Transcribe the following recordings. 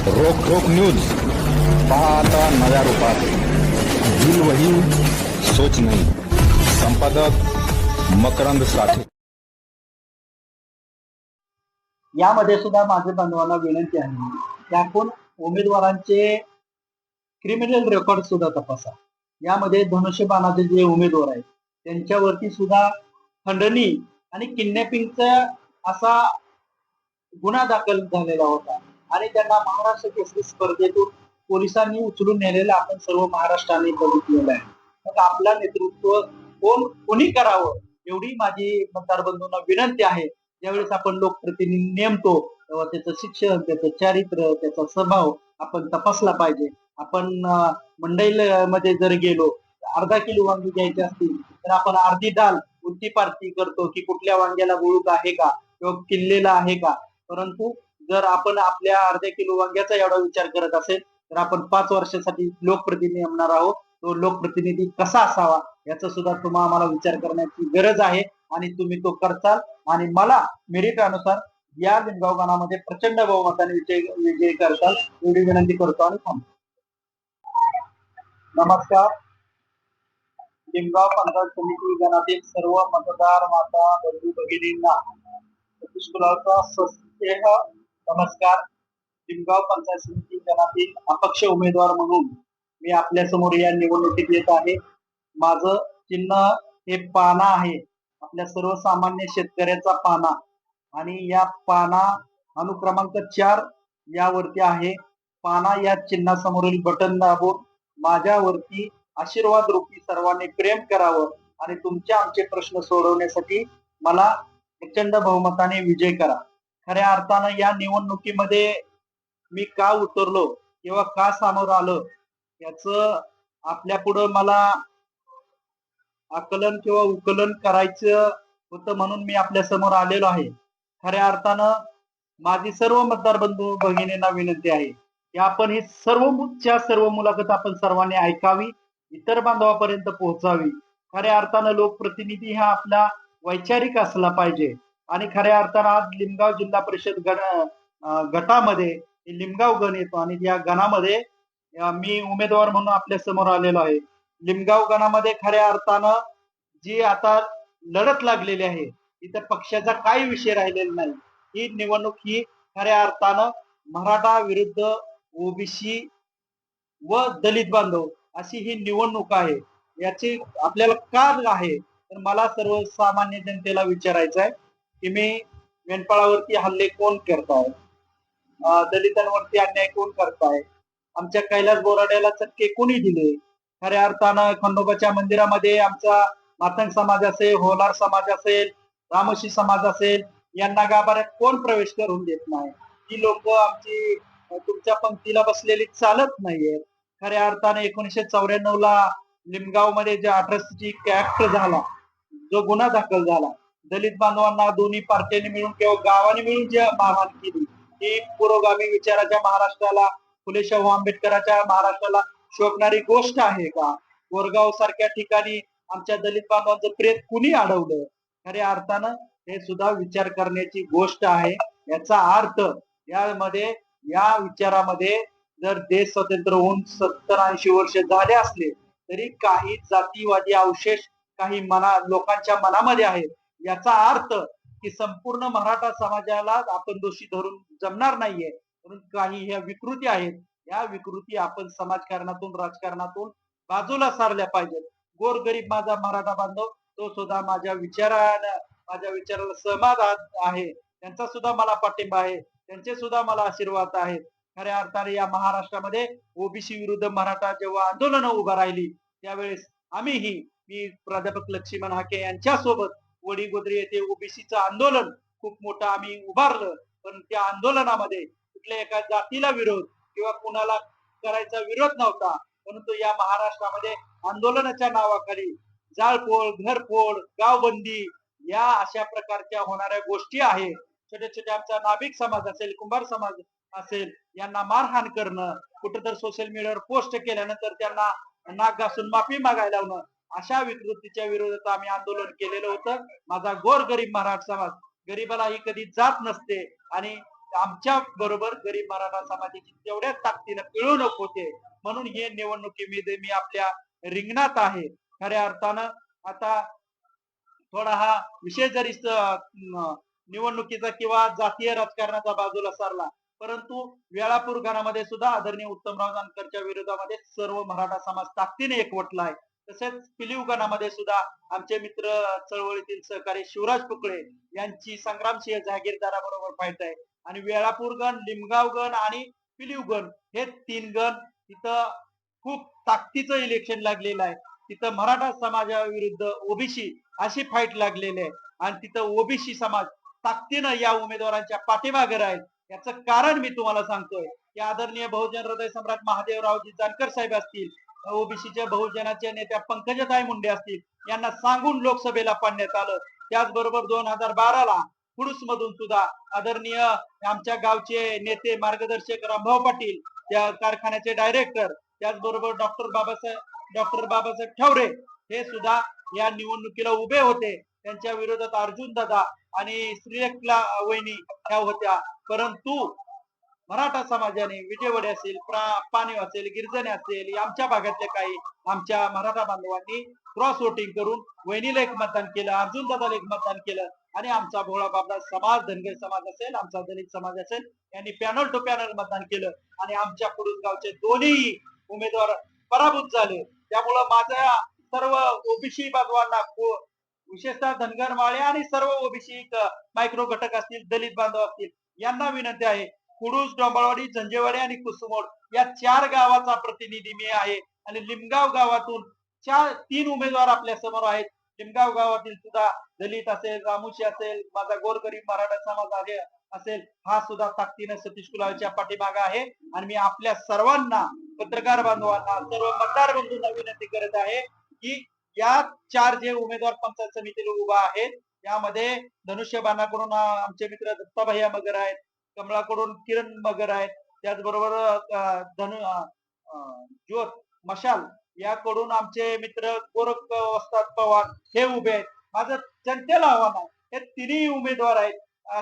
रोक रोक न्यूज पहा आता नव्या रूपात. दिल वही सोच नहीं. संपादक मकरंद साठे. यामध्ये सुद्धा माझे बांधवांना विनंती आहे की आपण उमेदवारांचे क्रिमिनल रेकॉर्ड सुद्धा तपासा. यामध्ये धनुष्यबाणाचे जे उमेदवार आहेत त्यांच्यावरती सुद्धा खंडणी आणि किडनॅपिंगचा असा गुन्हा दाखल झालेला होता आणि त्यांना महाराष्ट्र केसरी स्पर्धेतून पोलिसांनी उचलून नेलेलं आपण सर्व महाराष्ट्राने बघितलेलं आहे. मग आपलं नेतृत्व कोणी करावं एवढी माझी मतदार बंधूंना विनंती आहे. ज्यावेळेस आपण लोकप्रतिनिधी नेमतो तेव्हा त्याचं शिक्षण, त्याचं चारित्र्य, त्याचा स्वभाव आपण तपासला पाहिजे. आपण मंडईमध्ये जर गेलो अर्धा किलो वांगी घ्यायची असतील तर आपण अर्धी डाल उलटी पालटी करतो की कुठल्या वांग्याला बुळूक आहे का किंवा किल्लेला आहे का. परंतु जर आपण आपल्या अर्ध्या किलो वांग्याचा एवढा विचार करत असेल तर आपण 5 वर्षासाठी लोकप्रतिनिधी नेमणार आहोत. तो लोकप्रतिनिधी कसा असावा याचा सुद्धा तुम्हाला आम्हाला विचार करण्याची गरज आहे आणि तुम्ही तो करताल आणि मला मेरिट अनुसार या लिंगाव गणामध्ये प्रचंड बहुमताने विजयी करताल एवढी विनंती करतो आणि थांबतो. नमस्कार. लिंगाव पंचायत समिती गणातील सर्व मतदार माता बंधू भगिनींना नमस्कार. लिंगाव पंचायत समिती गणातील अपक्ष उमेदवार म्हणून मी आपल्या समोर या निवडणुकीत येत आहे. माझं चिन्ह हे पाना आहे, आपल्या सर्वसामान्य शेतकऱ्याचा पाना आणि या पाना अनुक्रमांक 4 यावरती आहे. पाना या चिन्हासमोरील बटन दाबून माझ्यावरती आशीर्वाद रूपी सर्वांनी प्रेम करावं आणि तुमचे आमचे प्रश्न सोडवण्यासाठी मला प्रचंड बहुमताने विजय करा. खऱ्या अर्थानं या निवडणुकीमध्ये मी का उतरलो किंवा का सामोरं आलो याच आपल्या पुढं मला आकलन किंवा उकलन करायचं होतं म्हणून मी आपल्या समोर आलेलो आहे. खऱ्या अर्थानं माझी सर्व मतदार बंधू भगिनींना विनंती आहे की आपण ही सर्व मुलाखत आपण सर्वांनी ऐकावी, इतर बांधवापर्यंत पोहोचावी. खऱ्या अर्थानं लोकप्रतिनिधी हा आपला वैचारिक असला पाहिजे आणि खऱ्या अर्थानं आज लिंगाव जिल्हा परिषद गटामध्ये लिंगाव गण येतो आणि या गणामध्ये मी उमेदवार म्हणून आपल्या समोर आलेलो आहे. लिंगाव गणामध्ये खऱ्या अर्थानं जी आता लढत लागलेली आहे इतर पक्षाचा काही विषय राहिलेला नाही. ही निवडणूक ही खऱ्या अर्थानं मराठा विरुद्ध ओबीसी व दलित बांधव अशी ही निवडणूक आहे. याची आपल्याला का आहे तर मला सर्वसामान्य जनतेला विचारायचं आहे की मी मेंढपाळावरती हल्ले कोण करताय, दलितांवरती अन्याय कोण करताय, आमच्या कैलास बोराड्याला चटके कोणी दिले. खऱ्या अर्थानं खंडोबाच्या मंदिरामध्ये आमचा मातंग समाज असेल, होलार समाज असेल, रामोशी समाज असेल यांना गाभाऱ्यात कोण प्रवेश करून देत नाही. ही लोक आमची तुमच्या पंक्तीला बसलेली चालत नाहीये. खऱ्या अर्थाने 1994 ला लिमगाव मध्ये जे अट्रॉसिटी ऍक्ट झाला, जो गुन्हा दाखल झाला, दलित बांधवांना दोन्ही पार्ट्यांनी मिळून किंवा गावाने मिळून जी मारहाण केली ही पुरोगामी विचाराच्या महाराष्ट्राला, फुले शाहू आंबेडकरांच्या महाराष्ट्राला शोभणारी गोष्ट आहे का? गोरगाव सारख्या ठिकाणी आमच्या दलित बांधवांचं प्रेत कुणी अडवलं? खऱ्या अर्थानं हे सुद्धा विचार करण्याची गोष्ट आहे. याचा अर्थ यामध्ये या विचारामध्ये जर देश स्वतंत्र होऊन 70-80 वर्ष झाले असले तरी काही जातीवादी अवशेष काही लोकांच्या मनामध्ये आहेत. याचा अर्थ की संपूर्ण मराठा समाजाला आपण दोषी धरून जमणार नाहीये. परंतु काही ह्या विकृती आहेत, या विकृती आपण समाजकारणातून राजकारणातून बाजूला सारल्या पाहिजेत. गोरगरीब माझा मराठा बांधव तो सुद्धा माझ्या विचाराला सहमत आहे, त्यांचा सुद्धा मला पाठिंबा आहे, त्यांचे सुद्धा मला आशीर्वाद आहेत. खऱ्या अर्थाने या महाराष्ट्रामध्ये ओबीसी विरुद्ध मराठा जेव्हा आंदोलनं उभा राहिली त्यावेळेस मी प्राध्यापक लक्ष्मण हाके यांच्या सोबत वडीगोद्री येथे ओबीसीचं आंदोलन खूप मोठं आम्ही उभारलं. पण त्या आंदोलनामध्ये कुठल्या एका जातीला विरोध किंवा कुणाला करायचा विरोध नव्हता. परंतु या महाराष्ट्रामध्ये आंदोलनाच्या नावाखाली जाळपोळ, घरफोड, गावबंदी या अशा प्रकारच्या होणाऱ्या गोष्टी आहे. छोट्या छोट्या आमचा नाभिक समाज असेल, कुंभार समाज असेल यांना मारहाण करणं, कुठं तर सोशल मीडियावर पोस्ट केल्यानंतर त्यांना नाक घासून माफी मागायला लावणं, अशा विकृतीच्या विरोधात आम्ही आंदोलन केलेलं होतं. माझा गोरगरीब मराठा समाज, गरीबाला ही कधी जात नसते आणि आमच्या बरोबर गरीब मराठा समाजाची तेवढ्याच ताकदीनं पिळवणूक होते. म्हणून हे निवडणुकीमध्ये मी आपल्या रिंगणात आहे. खऱ्या अर्थानं आता थोडा हा विषय जरी निवडणुकीचा किंवा जातीय राजकारणाचा बाजूला सारला, परंतु वेळापूर गणामध्ये सुद्धा आदरणीय उत्तमराव जानकरच्या विरोधामध्ये सर्व मराठा समाज ताकदीने एकवटला आहे. तसेच पिलीव गणामध्ये सुद्धा आमचे मित्र चळवळीतील सहकारी शिवराज कुकळे यांची संग्रामसिंह जहागीरदाराबरोबर फाईट आहे. आणि वेळापूर गण, लिमगाव गण आणि पिलीव गण हे 3 गण तिथं खूप ताकदीचं इलेक्शन लागलेलं आहे. तिथं मराठा समाजाविरुद्ध ओबीसी अशी फाईट लागलेली आहे. आणि तिथं ओबीसी समाज ताकदीनं या उमेदवारांच्या पाठीमागे राहील. याचं कारण मी तुम्हाला सांगतोय की आदरणीय बहुजन हृदय सम्राट महादेवरावजी जानकर साहेब असतील, ओबीसीच्या बहुजनाच्या नेत्या पंकजाताई मुंडे असतील, यांना सांगून लोकसभेला पाडण्यात आलं. त्याचबरोबर 2012ला कुडूस मधून सुद्धा आदरणीय आमच्या गावचे नेते मार्गदर्शक रामभाऊ पाटील, त्या कारखान्याचे डायरेक्टर, त्याचबरोबर डॉक्टर बाबासाहेब ठवरे हे सुद्धा या निवडणुकीला उभे होते. त्यांच्या विरोधात अर्जुन दादा आणि श्रीलेखा वहिनी ह्या होत्या. परंतु मराठा समाजाने विजयवाडी असेल, पाणीव असेल, गिरजणे असेल, आमच्या भागातले काही आमच्या मराठा बांधवांनी क्रॉस वोटिंग करून वहिनीला एक मतदान केलं, अर्जुन दादाला एक मतदान केलं. आणि आमचा भोळा बाबा समाज, धनगर समाज असेल, आमचा दलित समाज असेल, यांनी पॅनल टू पॅनल मतदान केलं. आणि आमच्या कुडूस गावचे दोन्ही उमेदवार पराभूत झाले. त्यामुळं माझ्या सर्व ओबीसी बांधवांना, विशेषतः धनगर माळे आणि सर्व ओबीसी मायक्रो घटक असतील, दलित बांधव असतील, यांना विनंती आहे, कुडूस, डोंबाळवाडी, झंजेवाडी आणि कुसुमोड या 4 गावाचा प्रतिनिधी मी आहे. आणि लिमगाव गावातून 3 उमेदवार आपल्या समोर आहेत. लिमगाव गावातील सुद्धा दलित असेल, रामुशी असेल, माझा गोरगरीब मराठा समाज असेल, हा सुद्धा ताकदीनं सतीश कुलाच्या पाठीमागे आहे. आणि मी आपल्या सर्वांना, पत्रकार बांधवांना, सर्व मतदार बंधूंना विनंती करत आहे की या 4 जे उमेदवार पंचायत समितीला उभा आहेत, यामध्ये धनुष्यबाणाकडून आमचे मित्र दत्ताभाई मगर आहेत, कमळाकडून किरण मगर आहेत, त्याचबरोबर ज्योत मशाल याकडून आमचे मित्र गोरख वस्ताद पवार हे उभे आहेत. माझं जनतेला आव्हान आहे, हे 3 उमेदवार आहेत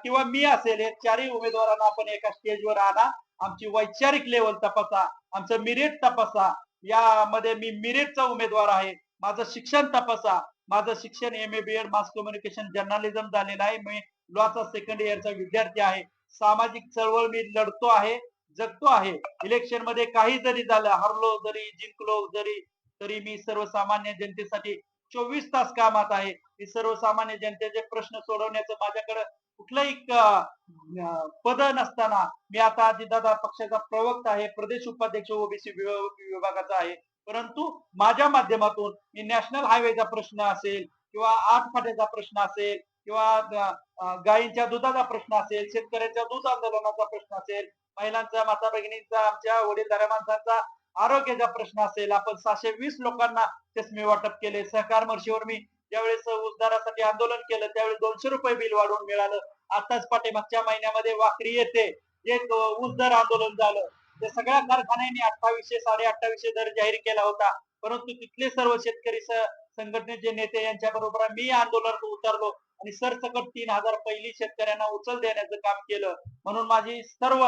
किंवा मी असेल, हे 4ही उमेदवारांना आपण एका स्टेजवर आणा, आमची वैचारिक लेवल तपासा, आमचं मेरिट तपासा. यामध्ये मी मेरिटचा उमेदवार आहे. माझं शिक्षण तपासा. माझं शिक्षण MA BEd mass communication journalism झालेलं आहे. मी लॉचा 2nd इयरचा विद्यार्थी आहे. सामाजिक चळवळ मी लढतो आहे, जगतो आहे. इलेक्शन मध्ये काही जरी झालं, हरलो जरी, जिंकलो जरी, तरी मी सर्वसामान्य जनतेसाठी 24 तास कामात आहे. ही सर्वसामान्य जनतेचे प्रश्न सोडवण्याचं माझ्याकडे कुठलंही पद नसताना मी आता अजितदादा पक्षाचा प्रवक्ता आहे, प्रदेश उपाध्यक्ष ओबीसी विभागाचा आहे. परंतु माझ्या माध्यमातून मी नॅशनल हायवेचा प्रश्न असेल किंवा 8 फाट्याचा प्रश्न असेल किंवा गायींच्या दुधाचा प्रश्न असेल, शेतकऱ्यांच्या दूध आंदोलनाचा प्रश्न असेल, महिलांचा, माता भगिनींचा, आमच्या वडीलधाऱ्या माणसांचा आरोग्याचा प्रश्न असेल, आपण 620 लोकांना चष्मे वाटप केले. सहकार मर्शीवर मी ज्यावेळेस ऊसदारासाठी आंदोलन केलं, त्यावेळेस 200 रुपये बिल वाढवून मिळालं. आताच पाठीमागच्या महिन्यामध्ये वाकरी येथे जे ऊसदर आंदोलन झालं, ते सगळ्या कारखान्यांनी 2800, 2850 दर जाहीर केला होता. परंतु तिथले सर्व शेतकरी संघटनेचे नेते यांच्या बरोबर मी आंदोलनात उतरलो आणि सरसकट 3000 पहिली शेतकऱ्यांना उचल देण्याचं काम केलं. म्हणून माझी सर्व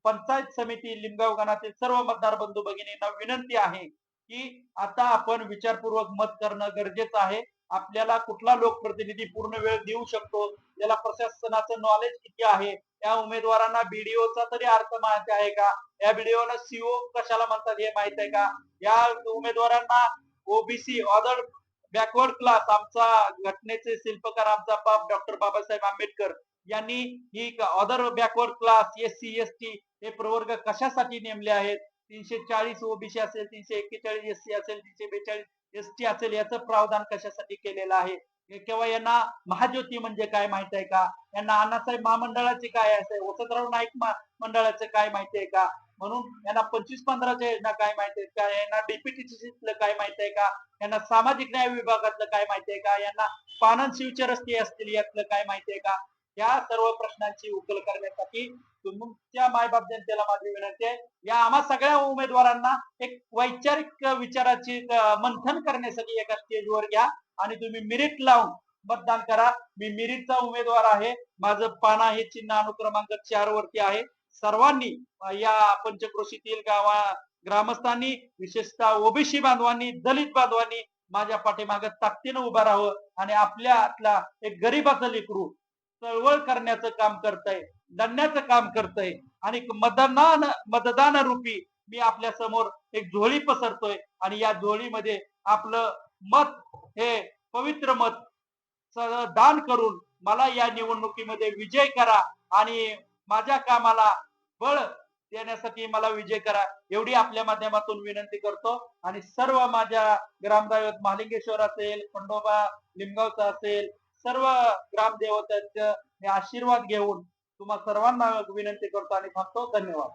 पंचायत समिती लिमगाव गणातील सर्व मतदार बंधू भगिनींना विनंती आहे की आता आपण विचारपूर्वक मत करणं गरजेचं आहे. आपल्याला कुठला लोकप्रतिनिधी पूर्ण वेळ देऊ शकतो, याला प्रशासनाचं नॉलेज किती आहे, या उमेदवारांना बीडीओचा तरी अर्थ माहिती आहे का, या बीडीओना सीओ कशाला म्हणतात हे माहित आहे का, या उमेदवारांना ओबीसी ऑदर बॅकवर्ड क्लास, आमचा घटनेचे शिल्पकार आमचा बाप डॉक्टर बाबासाहेब आंबेडकर यांनी ही other backward class, SC ST हे प्रवर्ग कशासाठी नेमले आहेत, 340 ओबीसी असेल, 341 SC असेल, 342 ST असेल, याचं प्रावधान कशासाठी केलेलं आहे. किंवा यांना महाज्योती म्हणजे काय माहित आहे का, यांना अण्णासाहेब महामंडळाचे काय आहे, वसंतराव नाईक मंडळाचे काय माहिती आहे का, म्हणून यांना 25-15च्या योजना काय माहिती आहेत का, यांना डीपीटीसीतलं काय माहिती आहे का, यांना सामाजिक न्याय विभागातलं काय माहिती आहे का, यांना पानन शिवचे रस्ते असतील यातलं काय माहिती आहे का. या सर्व प्रश्नांची उकल करण्यासाठी तुमच्या मायबाप जनतेला माझी विनंती आहे, या आम्हा सगळ्या उमेदवारांना एक वैचारिक विचाराची मंथन करण्यासाठी एका स्टेजवर घ्या आणि तुम्ही मेरिट लावून मतदान करा. मी मिरीटचा उमेदवार आहे. माझं पाना हे चिन्ह अनुक्रमांक 4 वरती आहे. सर्वांनी या पंचक्रोशीतील ग्रामस्थांनी, विशेषतः ओबीसी बांधवांनी, दलित बांधवांनी माझ्या पाठीमागे ताकदीनं उभं राहावं आणि आपल्यातला एक गरीबाचं लेकरू चळवळ करण्याचं काम करतंय, लढण्याचं काम करतंय आणि मतदान रूपी मी आपल्या समोर एक झोळी पसरतोय आणि या झोळीमध्ये आपलं मत हे पवित्र मत दान करून मला या निवडणुकीमध्ये विजय करा आणि माझ्या कामाला बळ देण्यासाठी मला विजय करा एवढी आपल्या माध्यमातून विनंती करतो आणि सर्व माझ्या ग्रामदैवत महालिंगेश्वर असेल, खंडोबा लिंगावचा असेल, सर्व ग्रामदेवतांचे आशीर्वाद घेऊन तुम्हा सर्वांना विनंती करतो आणि थांबतो. धन्यवाद.